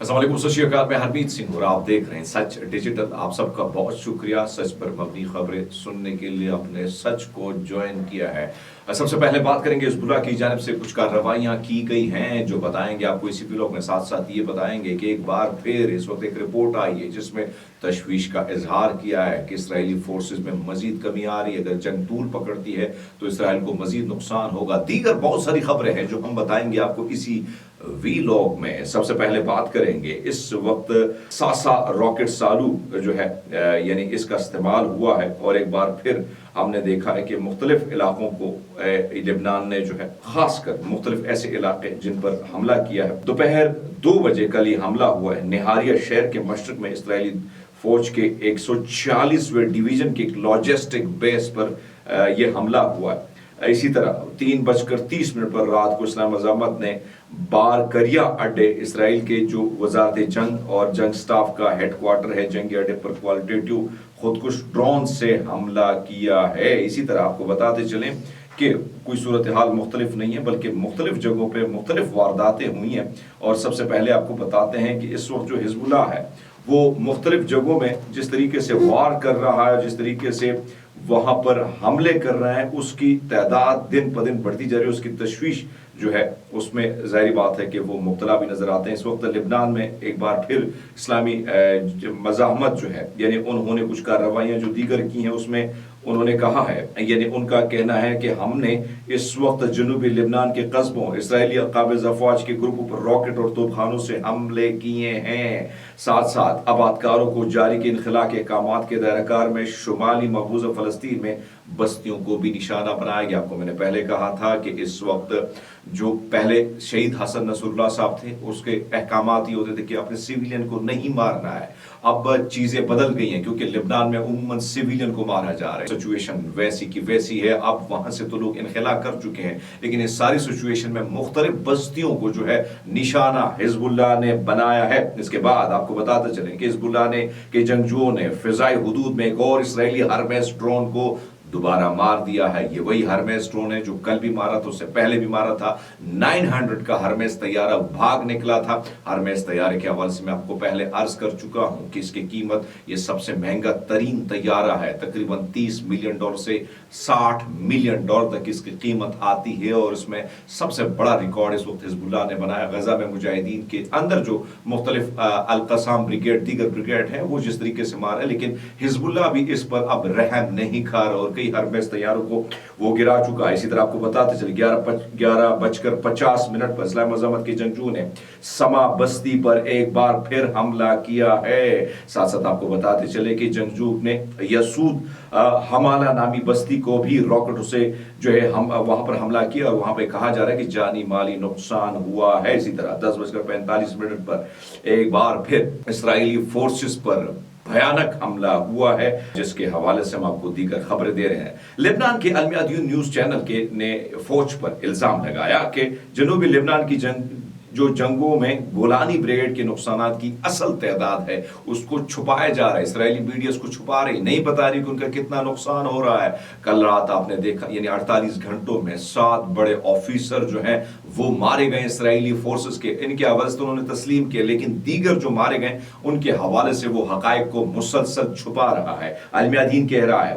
अस्सलाम वालेकुम, सत श्री अकाल। मैं हरमीत सिंह और आप देख रहे हैं सच डिजिटल। आप सबका बहुत शुक्रिया सच पर मबनी खबरें सुनने के लिए आपने सच को ज्वाइन किया है। सबसे पहले बात करेंगे हिजबुल्लाह की जानिब से कुछ कार्रवाइयाँ की गई हैं जो बताएंगे आपको इसी व्लॉग में। साथ साथ ये बताएंगे कि एक बार फिर इस वक्त एक रिपोर्ट आई है जिसमें तशवीश का इजहार किया है कि इसराइली फोर्सेज में मजीद कमी आ रही है। अगर जंग तूल पकड़ती है तो इसराइल को मजीद नुकसान होगा। दीगर बहुत सारी खबरें हैं जो हम बताएंगे आपको इसी वीलॉग में। सबसे पहले बात करेंगे इस वक्त सासा रॉकेट सालू जो है यानी इसका इस्तेमाल हुआ है और एक बार फिर हमने देखा है कि मुख्तलिफ इलाकों को लेबनान ने जो है खासकर मुख्तलिफ ऐसे इलाके जिन पर हमला किया है। दोपहर 2 बजे कल ये हमला हुआ है निहारिया शहर के मशरक में इसराइली फौज के 140वें डिवीजन के एक लॉजिस्टिक बेस पर यह हमला हुआ है। इसी तरह 3:30 पर रात को इस्लाम अजामत ने बारकरिया अड्डे इसराइल के जो वजारत जंग और जंग स्टाफ का हेडक्वार्टर है जंगी अड्डे पर क्वालिटेटिव खुदकुश ड्रोन से हमला किया है। इसी तरह आपको बताते चलें कि कोई सूरत हाल मुख्तलिफ नहीं है बल्कि मुख्तलिफ जगहों पे मुख्तलिफ वारदातें हुई हैं। और सबसे पहले आपको बताते हैं कि इस वक्त जो हिजबुल्लाह है वो मुख्तलिफ जगहों में जिस तरीके से वार कर रहा है, जिस तरीके से वहां पर हमले कर रहे हैं, उसकी तादाद दिन ब दिन बढ़ती जा रही है। उसकी तशवीश जो है उसमें ज़ाहिर बात है कि वो मुब्तला भी नजर आते हैं। इस वक्त लेबनान में एक बार फिर इस्लामी मज़ाहमत जो है यानी उन्होंने कुछ कार्रवाइयाँ जो दीगर की हैं उसमें उन्होंने कहा है यानी उनका कहना है कि हमने इस वक्त जनूबी लेबनान के कस्बों इसराइली काबिज़ अफवाज के ग्रुपों पर रॉकेट और तोपखानों से हमले किए हैं। साथ साथ आबादकारों को जारी के इनखला के अहकाम के दायराकार में शुमाली मकबूज फ़लस्तीन में बस्तियों को भी निशाना बनाया गया। आपको मैंने पहले कहा था कि इस वक्त जो पहले शहीद हसन नसरुल्लाह साहब थे उसके अहकामात ये होते थे कि अपने सिविलियन को नहीं मारना है। अब चीजें बदल गई हैं क्योंकि लेबनान में उम्मन सिविलियन को मारा जा रहा है। सिचुएशन वैसी की वैसी है। अब वहां से तो लोग इनखला कर चुके हैं लेकिन इस सारी सिचुएशन में मुख्तलिफ बस्तियों को जो है निशाना हिजबुल्लाह ने बनाया है। इसके बाद आपको बताते चलें कि हिजबुल्लाह ने के जंगजुओं ने फिजाई हुदूद में एक और इसराइली हरमेस ड्रोन को दोबारा मार दिया है। ये वही हरमेस ड्रोन है जो कल भी मारा था, उससे पहले भी मारा था। 900 का हरमेस तैयारा भाग निकला था। हरमेस तैयारे के हवाले से मैं आपको पहले अर्ज कर चुका हूं कि इसकी कीमत ये सबसे महंगा तरीन तैयारा है। तकरीबन $30 मिलियन से $60 मिलियन तक इसकी कीमत आती है और इसमें सबसे बड़ा रिकॉर्ड इस वक्त हिजबुल्लाह ने बनाया। गजा में मुजाहिदीन के अंदर जो मुख्तलिफ अल-कसाम ब्रिगेड दीगर ब्रिगेड है वो जिस तरीके से मारा है लेकिन हिजबुल्लाह भी इस पर अब रहम नहीं खा रहा और कई हरमेस तैयारों को वो गिरा चुका है। इसी तरह आपको बताते चले 11:50 पर इस्लाम अज़मत के जंगजू ने समा बस्ती पर एक बार फिर हमला किया है। साथ साथ आपको बताते चले कि जंगजू ने यसूद हमाला नामी बस्ती को भी रॉकेट से जो है हम वहां पर हमला किया और वहां पे कहा जा रहा है कि जानी माली नुकसान हुआ है। इसी तरह 10:45 पर एक बार फिर इसराइली फोर्सेस पर भयानक हमला हुआ है जिसके हवाले से हम आपको दीगर खबरें दे रहे हैं। लेबनान के अलमियादीन न्यूज चैनल के ने फौज पर इल्जाम लगाया कि जनूबी लेबनान की जंगों में गोलानी ब्रिगेड के नुकसानात की असल तादाद है उसको छुपाया जा रहा है। इसराइली मीडिया उसको छुपा रही, नहीं बता रही कि उनका कितना नुकसान हो रहा है। कल रात आपने देखा यानी 48 घंटों में 7 बड़े ऑफिसर जो हैं वो मारे गए इसराइली फोर्सेस के। इनके हवाले से तो उन्होंने तस्लीम किया लेकिन दीगर जो मारे गए उनके हवाले से वो हकायक को मुसलसल छुपा रहा है। अलमियादीन कह रहा है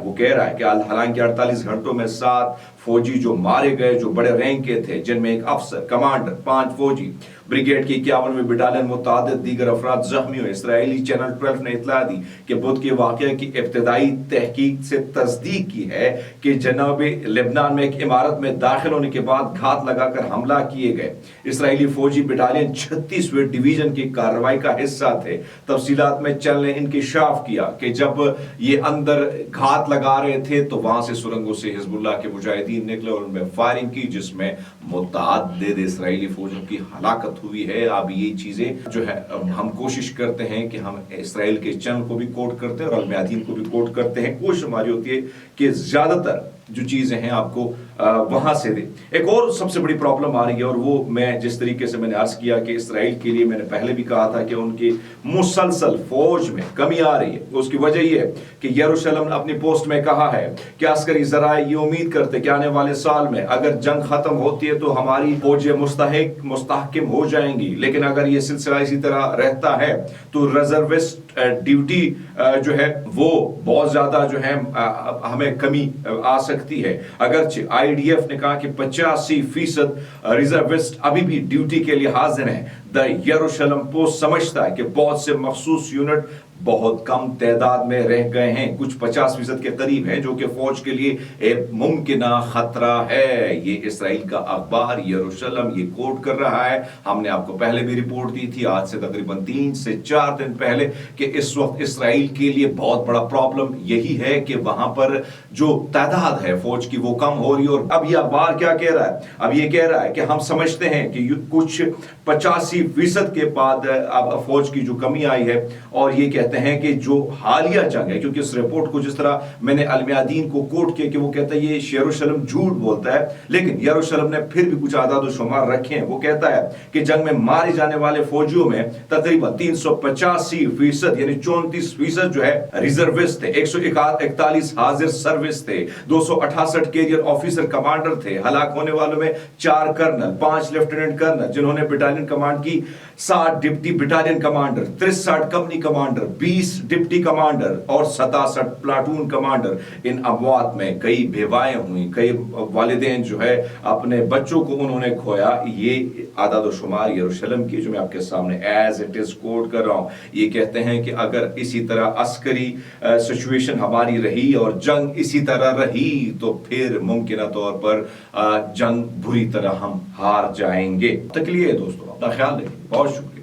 कि हालांकि 48 घंटों में 7 फौजी जो मारे गए जो बड़े रैंक के थे जिनमें एक अफसर कमांडर 5 फौजी ब्रिगेड की 51वीं बटालियन मुतादिद दीगर अफराद जख्मी हुए। इसराइली चैनल 12 ने इतला दी कि बुध के वाक़ये की इब्तदाई तहकीक से तस्दीक की है कि जनूबी लेबनान में एक इमारत में दाखिल होने के बाद घात लगाकर हमला किए गए इसराइली फौजी बटालियन 36वें डिवीजन की कार्रवाई का हिस्सा थे। तफसीलात में चैनल ने इंकिशाफ किया कि जब ये अंदर घात लगा रहे थे तो वहां से सुरंगों से हिजबुल्लाह के मुजाहिदीन निकले और उनमें फायरिंग की जिसमें मुतअद्दिद इसराइली फौजियों की हलाकत हुई है। अब ये चीजें जो है हम कोशिश करते हैं कि हम इसराइल के चैनल को भी कोट करते हैं और अलमियादीन को भी कोट करते हैं। कोशिश हमारी होती है कि ज्यादातर जो चीज़ें हैं आपको वहाँ से दे। एक और सबसे बड़ी प्रॉब्लम आ रही है, और वो मैं जिस तरीके से मैंने अर्ज़ किया कि इसराइल के लिए मैंने पहले भी कहा था कि उनकी मुसलसल फौज में कमी आ रही है। उसकी वजह ये है कि यरूशलेम ने अपनी पोस्ट में कहा है कि अस्करी ज़राए ये उम्मीद करते कि आने वाले साल में अगर जंग खत्म होती है तो हमारी फौजें मुस्तहकिम हो जाएंगी, लेकिन अगर ये सिलसिला इसी तरह रहता है तो रिजर्विस्ट ड्यूटी जो है वो बहुत ज्यादा जो है हमें कमी आ सकती है। अगर आईडीएफ ने कहा कि 85% रिजर्विस्ट अभी भी ड्यूटी के लिए हाजिर हैं, द यरूशलेम पोस्ट समझता है कि बहुत से मखसूस यूनिट बहुत कम तादाद में रह गए हैं, कुछ 50% के करीब है, जो कि फौज के लिए एक मुमकिन खतरा है। ये इसराइल का अखबार यरूशलेम ये कोट कर रहा है। हमने आपको पहले भी रिपोर्ट दी थी, आज से तकरीबन 3 से 4 दिन पहले, कि इस वक्त इसराइल के लिए बहुत बड़ा प्रॉब्लम यही है कि वहां पर जो तादाद है फौज की वो कम हो रही है। और अब ये अखबार क्या कह रहा है? अब ये कह रहा है कि हम समझते हैं कि कुछ 85% के बाद अब फौज की जो कमी आई है, और ये कहते हैं कि जो हालिया जंग है, क्योंकि इस रिपोर्ट को जिस तरह मैंने अलमियादीन को कोट किया कि वो कहता है ये यरूशलेम झूठ बोलता है, लेकिन यरूशलेम ने फिर भी कुछ आदाद और शुमार रखे हैं। वो कहता है कि जंग में मारे जाने वाले फौजियों में तकरीबन 385% यानी 34% जो है रिजर्विस्ट थे, 141 हाजिर सर्विस थे, 268 कैरियर ऑफिसर कमांडर थे। हलाक होने वालों में 4 कर्नल, 5 लेफ्टिनेंट कर्नल जिन्होंने बटालियन कमांड की, 60 deputy battalion commander, 63 company commander, 20 deputy commander और 67 प्लाटून कमांडर। इन अमवात में कई बेवाएं हुई, कई वालिदैन जो है अपने बच्चों को उन्होंने खोया। ये आदाद और शुमार यरूशलेम की जो मैं आपके सामने एज इट इज कोट कर रहा हूं। ये कहते हैं कि अगर इसी तरह अस्करी सिचुएशन हमारी रही और जंग इसी तरह रही तो फिर मुमकिन तौर पर जंग बुरी तरह हम हार जाएंगे। तक लिए दोस्तों अपना ख्याल रखिए, बहुत शुक्रिया।